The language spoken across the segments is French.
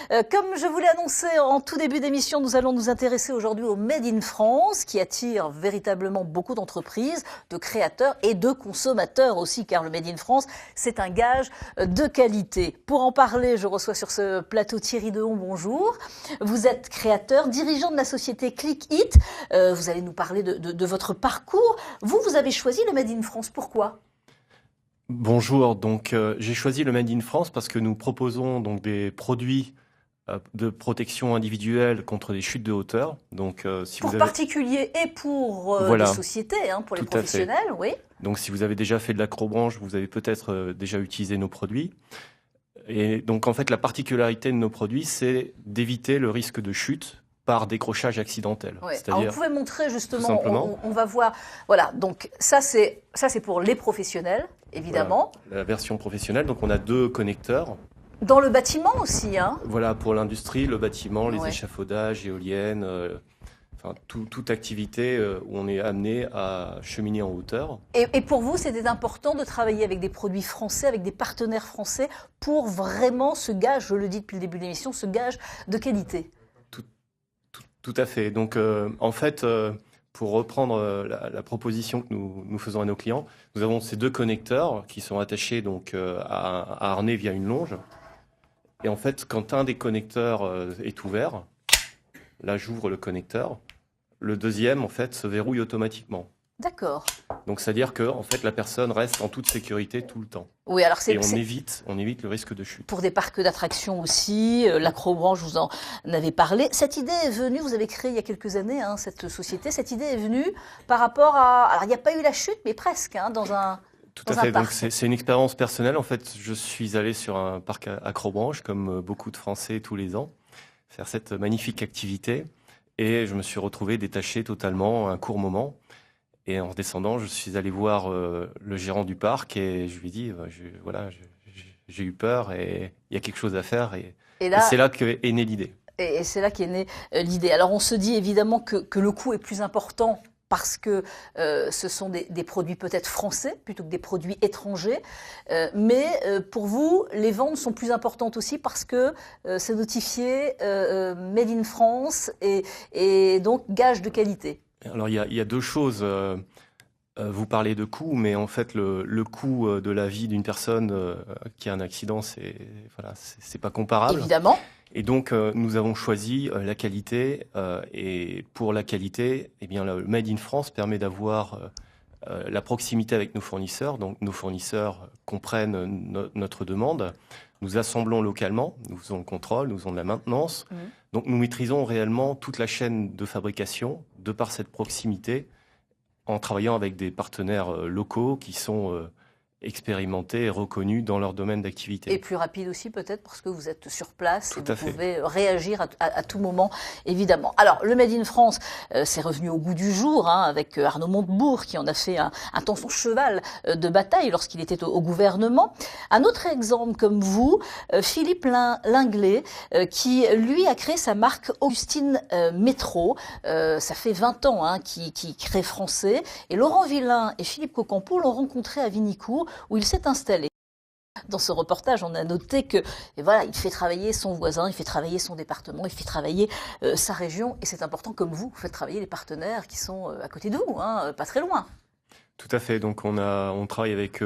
Comme je vous l'ai annoncé en tout début d'émission, nous allons nous intéresser aujourd'hui au Made in France qui attire véritablement beaucoup d'entreprises, de créateurs et de consommateurs aussi, car le Made in France, c'est un gage de qualité. Pour en parler, je reçois sur ce plateau Thierry Dehon, bonjour. Vous êtes créateur, dirigeant de la société ClickIt. Vous allez nous parler de votre parcours. Vous avez choisi le Made in France, pourquoi ? Bonjour, donc j'ai choisi le Made in France parce que nous proposons donc des produits de protection individuelle contre les chutes de hauteur. Donc, pour particuliers et pour les sociétés, pour les professionnels, oui. Donc si vous avez déjà fait de l'acrobranche, vous avez peut-être déjà utilisé nos produits. Et donc en fait la particularité de nos produits, c'est d'éviter le risque de chute par décrochage accidentel. Ouais. Alors vous pouvez montrer justement, on va voir. Voilà, donc ça c'est pour les professionnels, évidemment. Voilà, la version professionnelle, donc on a 2 connecteurs. Dans le bâtiment aussi, hein. Voilà, pour l'industrie, le bâtiment, les échafaudages, éoliennes, enfin toute activité où on est amené à cheminer en hauteur. Et pour vous, c'était important de travailler avec des produits français, avec des partenaires français, pour vraiment ce gage, je le dis depuis le début de l'émission, ce gage de qualité. Tout à fait. Donc, en fait, pour reprendre la proposition que nous faisons à nos clients, nous avons ces 2 connecteurs qui sont attachés donc à un harnais via une longe. Et en fait, quand un des connecteurs est ouvert, là, j'ouvre le connecteur. Le deuxième, en fait, se verrouille automatiquement. D'accord. Donc, c'est-à-dire que, en fait, la personne reste en toute sécurité tout le temps. Oui, alors et on évite le risque de chute. Pour des parcs d'attractions aussi, l'acrobranche, je vous en avais parlé. Cette idée est venue, vous avez créé il y a quelques années cette société. Cette idée est venue par rapport à... Alors, il n'y a pas eu la chute, mais presque, dans un... Tout à fait. Donc, c'est une expérience personnelle. En fait, je suis allé sur un parc acrobranche, comme beaucoup de Français tous les ans, faire cette magnifique activité. Et je me suis retrouvé détaché totalement un court moment. Et en redescendant, je suis allé voir le gérant du parc et je lui ai dit, j'ai eu peur et il y a quelque chose à faire. Et c'est là qu'est née l'idée. Et c'est là qu'est née l'idée. Alors, on se dit évidemment que le coût est plus important parce que ce sont des produits peut-être français plutôt que des produits étrangers. Mais pour vous, les ventes sont plus importantes aussi parce que c'est notifié Made in France et donc gage de qualité. Alors, il y a 2 choses. Vous parlez de coût, mais en fait, le coût de la vie d'une personne qui a un accident, c'est pas comparable. Évidemment. Et donc, nous avons choisi la qualité. Et pour la qualité, eh bien, le Made in France permet d'avoir la proximité avec nos fournisseurs. Donc, nos fournisseurs comprennent notre demande. Nous assemblons localement, nous faisons le contrôle, nous faisons de la maintenance. Donc, nous maîtrisons réellement toute la chaîne de fabrication de par cette proximité en travaillant avec des partenaires locaux qui sont expérimentés et reconnus dans leur domaine d'activité. Et plus rapide aussi peut-être parce que vous êtes sur place et vous pouvez réagir à tout moment, évidemment. Alors, le Made in France, c'est revenu au goût du jour avec Arnaud Montebourg qui en a fait un temps son cheval de bataille lorsqu'il était au gouvernement. Un autre exemple comme vous, Philippe Linglé, qui lui a créé sa marque Augustine Métro. Ça fait 20 ans qu'il crée français. Et Laurent Villain et Philippe Cocampo l'ont rencontré à Vinicourt, où il s'est installé. Dans ce reportage, on a noté que, il fait travailler son voisin, il fait travailler son département, il fait travailler sa région, et c'est important, comme vous faites travailler les partenaires qui sont à côté de vous, pas très loin. Tout à fait. Donc on travaille avec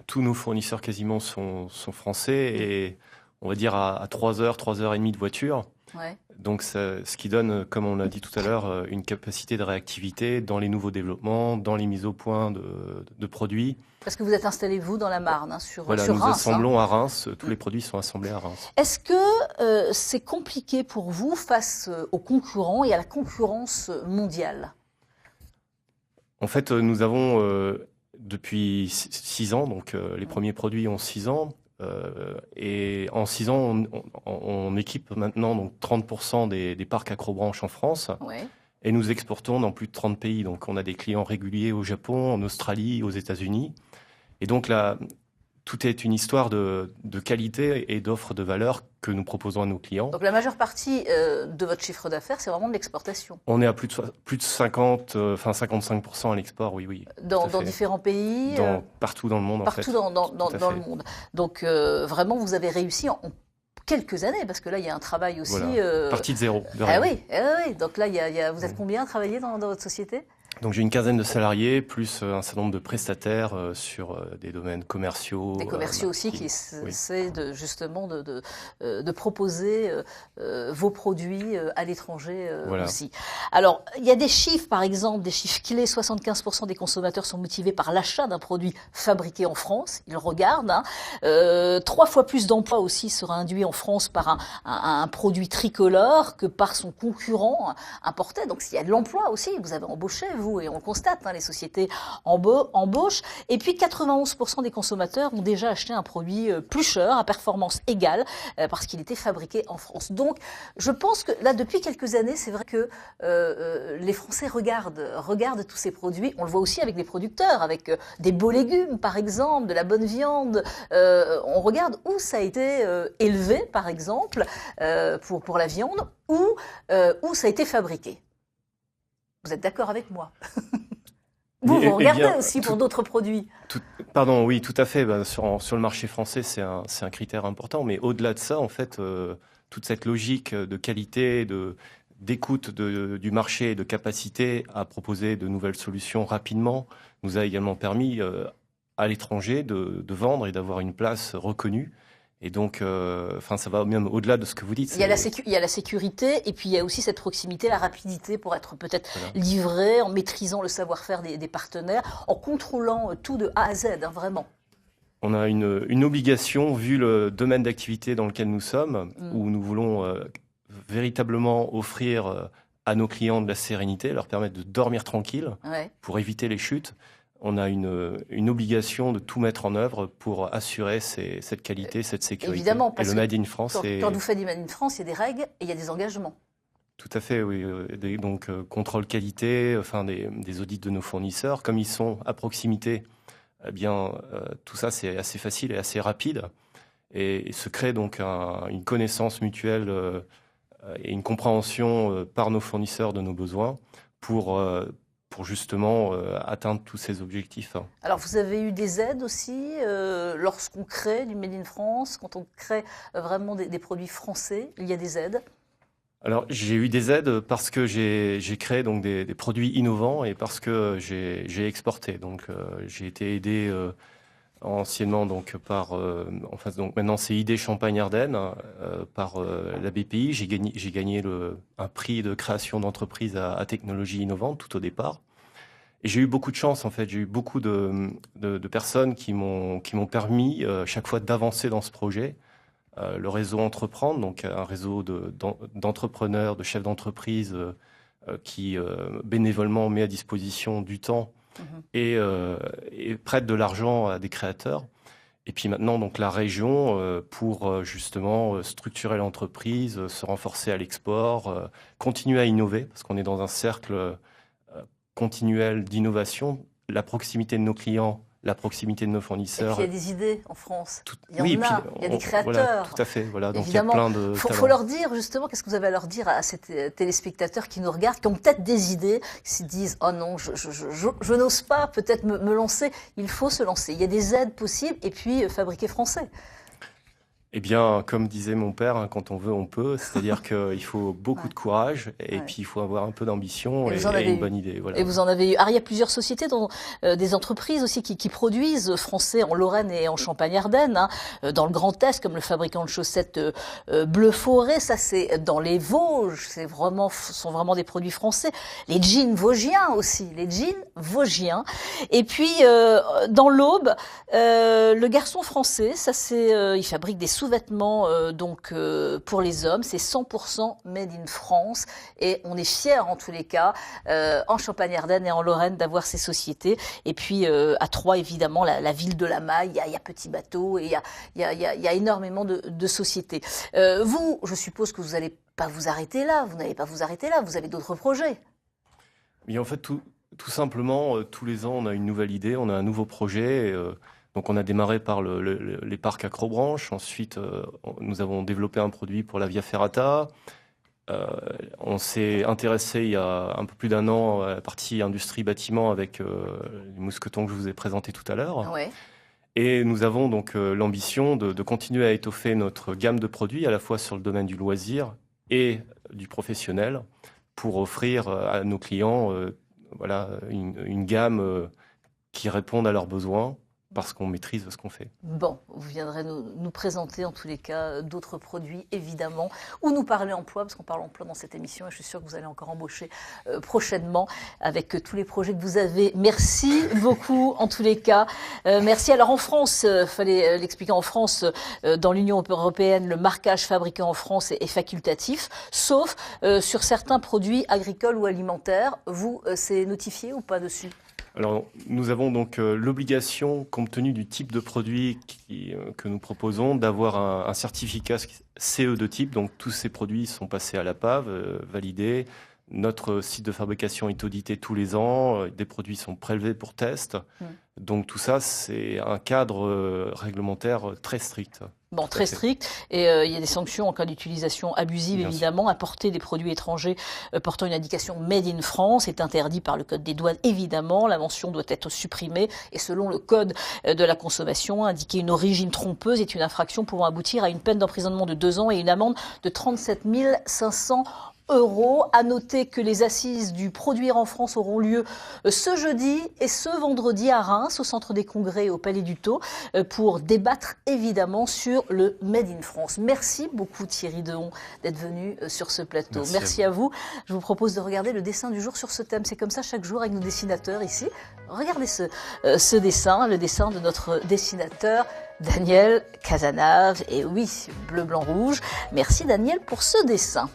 tous nos fournisseurs quasiment sont français et on va dire à 3h30 de voiture. Ouais. Donc ce qui donne, comme on l'a dit tout à l'heure, une capacité de réactivité dans les nouveaux développements, dans les mises au point de produits. Parce que vous êtes installé, vous, dans la Marne, sur Reims. Nous assemblons à Reims, tous les produits sont assemblés à Reims. Est-ce que c'est compliqué pour vous face aux concurrents et à la concurrence mondiale ? En fait, nous avons, depuis 6 ans, donc les premiers produits ont 6 ans, et en 6 ans, on équipe maintenant donc 30% des parcs acrobranche en France. Ouais. Et nous exportons dans plus de 30 pays. Donc on a des clients réguliers au Japon, en Australie, aux États-Unis. Et donc là, tout est une histoire de qualité et d'offre de valeur que nous proposons à nos clients. Donc la majeure partie de votre chiffre d'affaires, c'est vraiment de l'exportation. On est à plus de 55% à l'export, oui. Dans différents pays partout dans le monde, en fait. Partout dans le monde. Donc vraiment, vous avez réussi en quelques années, parce que là, il y a un travail aussi... Voilà. Partie de zéro. Oui. Donc là, vous êtes combien à travailler dans votre société ? Donc j'ai une quinzaine de salariés, plus un certain nombre de prestataires sur des domaines commerciaux. Des commerciaux aussi qui essaient justement de proposer vos produits à l'étranger aussi. Alors, il y a des chiffres, par exemple, des chiffres clés. 75% des consommateurs sont motivés par l'achat d'un produit fabriqué en France. Ils regardent. 3 fois plus d'emplois aussi sera induit en France par un produit tricolore que par son concurrent importé. Donc, il y a de l'emploi aussi. Vous avez embauché, vous, et on le constate, les sociétés embauchent. Et puis 91% des consommateurs ont déjà acheté un produit plus cher, à performance égale, parce qu'il était fabriqué en France. Donc, je pense que là, depuis quelques années, c'est vrai que les Français regardent tous ces produits. On le voit aussi avec des producteurs, avec des beaux légumes, par exemple, de la bonne viande. On regarde où ça a été élevé, par exemple, pour la viande, où ça a été fabriqué. Vous êtes d'accord avec moi? Vous regardez aussi pour d'autres produits. Pardon, oui, tout à fait. Sur le marché français, c'est un critère important. Mais au-delà de ça, en fait, toute cette logique de qualité, d'écoute du marché et de capacité à proposer de nouvelles solutions rapidement nous a également permis à l'étranger de vendre et d'avoir une place reconnue. Et donc, ça va même au-delà de ce que vous dites. Il y a la sécurité, et puis il y a aussi cette proximité, la rapidité pour être peut-être livré, en maîtrisant le savoir-faire des partenaires, en contrôlant tout de A à Z, vraiment. On a une obligation, vu le domaine d'activité dans lequel nous sommes, où nous voulons véritablement offrir à nos clients de la sérénité, leur permettre de dormir tranquille, pour éviter les chutes. On a une obligation de tout mettre en œuvre pour assurer cette qualité, cette sécurité. Évidemment, parce et le Made in France, quand vous faites du Made in France, il y a des règles et il y a des engagements. Tout à fait, oui. Donc, contrôle qualité, des audits de nos fournisseurs. Comme ils sont à proximité, eh bien, tout ça, c'est assez facile et assez rapide. Et se crée donc une connaissance mutuelle et une compréhension par nos fournisseurs de nos besoins pour justement atteindre tous ces objectifs. Alors, vous avez eu des aides aussi lorsqu'on crée du Made in France, quand on crée vraiment des produits français, il y a des aides? Alors, j'ai eu des aides parce que j'ai créé donc des produits innovants et parce que j'ai exporté. Donc, j'ai été aidé anciennement donc par, donc maintenant c'est ID Champagne-Ardenne par la BPI. J'ai gagné un prix de création d'entreprise à technologie innovante tout au départ. Et j'ai eu beaucoup de chance, en fait. J'ai eu beaucoup de personnes qui m'ont permis chaque fois d'avancer dans ce projet. Le réseau Entreprendre, donc un réseau d'entrepreneurs, de chefs d'entreprise qui bénévolement met à disposition du temps et prête de l'argent à des créateurs. Et puis maintenant, donc la région pour justement structurer l'entreprise, se renforcer à l'export, continuer à innover, parce qu'on est dans un cercle continuelle d'innovation, la proximité de nos clients, la proximité de nos fournisseurs. Et puis il y a des idées en France. Il y a des créateurs. Voilà, tout à fait. Voilà, donc évidemment, il y a plein de talents. Faut leur dire justement, qu'est-ce que vous avez à leur dire à ces téléspectateurs qui nous regardent, qui ont peut-être des idées, qui se disent « Oh non, je n'ose pas peut-être me lancer ». Il faut se lancer. Il y a des aides possibles et puis fabriquer français. Eh bien, comme disait mon père, quand on veut, on peut. C'est-à-dire qu'il faut beaucoup de courage et puis il faut avoir un peu d'ambition et une bonne idée. Voilà. Et vous en avez eu. Alors, il y a plusieurs sociétés, des entreprises aussi qui produisent français en Lorraine et en Champagne-Ardenne, dans le Grand Est, comme le fabricant de chaussettes Bleu Forêt. Ça, c'est dans les Vosges. Sont vraiment des produits français. Les jeans vosgiens aussi. Les jeans vosgiens. Et puis, dans l'Aube, le Garçon français, ça c'est, il fabrique des sous-vêtements pour les hommes, c'est 100% made in France et on est fiers en tous les cas en Champagne-Ardenne et en Lorraine d'avoir ces sociétés. Et puis à Troyes évidemment la ville de la Maille, il y a Petit Bateau et il y a énormément de sociétés. Vous, je suppose que vous n'allez pas vous arrêter là, vous n'allez pas vous arrêter là, vous avez d'autres projets. Mais en fait tout simplement tous les ans on a une nouvelle idée, on a un nouveau projet. Donc on a démarré par les parcs Acrobranche, ensuite nous avons développé un produit pour la Via Ferrata, on s'est intéressé il y a un peu plus d'un an à la partie industrie bâtiment avec les mousquetons que je vous ai présenté tout à l'heure. Ouais. Et nous avons donc l'ambition de continuer à étoffer notre gamme de produits, à la fois sur le domaine du loisir et du professionnel, pour offrir à nos clients une gamme qui réponde à leurs besoins, parce qu'on maîtrise ce qu'on fait. Bon, vous viendrez nous présenter en tous les cas d'autres produits, évidemment, ou nous parler emploi, parce qu'on parle emploi dans cette émission, et je suis sûre que vous allez encore embaucher prochainement avec tous les projets que vous avez. Merci beaucoup en tous les cas. Merci. Alors en France, fallait l'expliquer, en France, dans l'Union européenne, le marquage fabriqué en France est facultatif, sauf sur certains produits agricoles ou alimentaires. Vous, c'est notifié ou pas dessus ? Alors, nous avons donc l'obligation, compte tenu du type de produit que nous proposons, d'avoir un certificat CE de type. Donc, tous ces produits sont passés à la PAV, validés. Notre site de fabrication est audité tous les ans. Des produits sont prélevés pour test. Donc, tout ça, c'est un cadre réglementaire très strict. Bon, très strict. Et il y a des sanctions en cas d'utilisation abusive, évidemment. Importer des produits étrangers portant une indication Made in France est interdit par le Code des douanes, évidemment. La mention doit être supprimée. Et selon le Code de la consommation, indiquer une origine trompeuse est une infraction pouvant aboutir à une peine d'emprisonnement de 2 ans et une amende de 37 500 €. À noter que les assises du Produire en France auront lieu ce jeudi et ce vendredi à Reims, au Centre des Congrès et au Palais du Thau, pour débattre évidemment sur le Made in France. Merci beaucoup Thierry Dehon d'être venu sur ce plateau. Merci à vous. Je vous propose de regarder le dessin du jour sur ce thème. C'est comme ça chaque jour avec nos dessinateurs ici. Regardez ce dessin, le dessin de notre dessinateur Daniel Cazenave. Et oui, bleu, blanc, rouge. Merci Daniel pour ce dessin.